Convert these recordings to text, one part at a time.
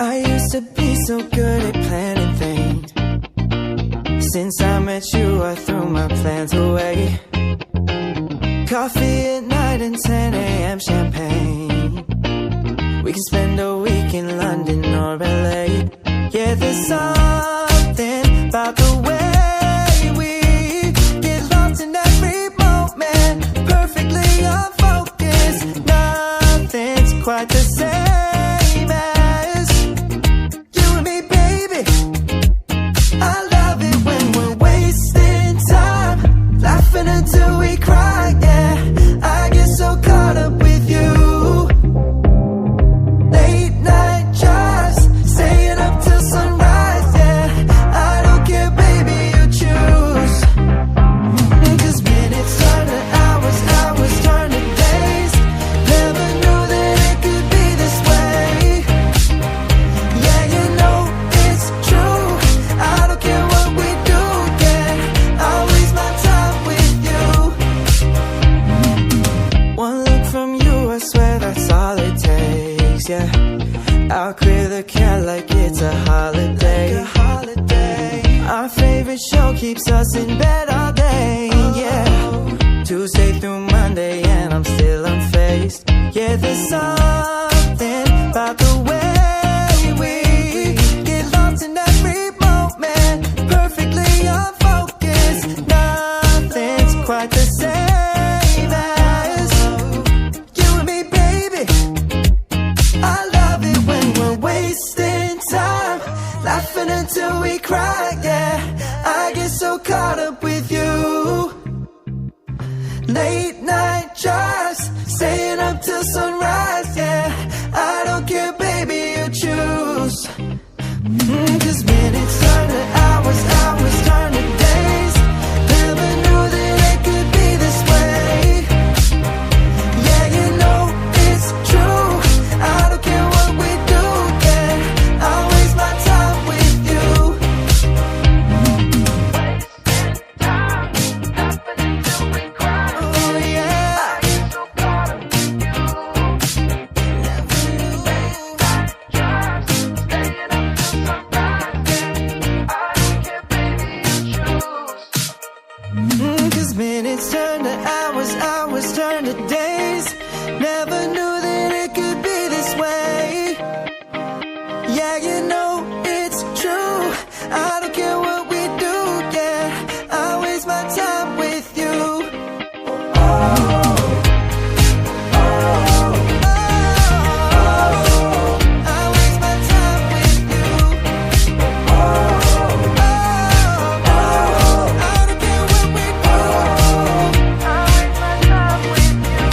I used to be so good at planning things. Since I met you, I threw my plans away. Coffee at night and 10 a.m. champagne. We can spend a week in London or LA. Yeah, there's something about the way we get lost in every moment, perfectly unfocused. Nothing's quite the same as you and me, baby. I love it when we're wasting time, laughing until we cry, yeah. I get so caught up with you. Late night drives, staying up till sunrise, yeah. I don't care, baby, you choose. 'Cause minutes turn to hours, hours turn to days. Never knew that it could be this way. Yeah, you know it's true. I don't care what we do, yeah. I'll waste my time with you. One look from you, I swear that's all it takes, yeah. I'll clear the cat like it's a holiday. Our favorite show keeps us in bed all day, yeah. Tuesday through Monday and I'm still unfazed. Yeah, there's something about the way we get lost in every moment, perfectly unfocused. Nothing's quite the same as you and me, baby. I love it when we're wasting time, laughing until we cry, yeah. I get so caught up with you. Late night drives, staying up till sunrise, yeah. I don't care, baby, you choose. 'Cause minutes turn to hours, hours turn to days. Never knew that it could be this way. Yeah, you know it's true. I don't care what we do, yeah. I'll waste my time with you. Oh yeah. Cause minutes turn to hours, hours turn to days. Never knew that it could be this way. Yeah, you know it's true. I don't care what we do, yeah. I waste my time with you. Oh, I waste my time with you. I don't care what we do. I waste my time with you.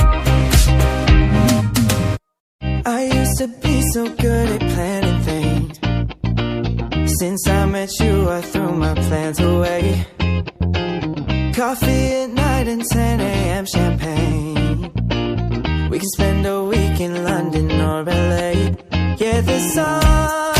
I used to be so good at planning things. Since I met you, I threw my plans away. Coffee at night and 10 a.m. champagne. We can spend a week in London or LA. Yeah, there's some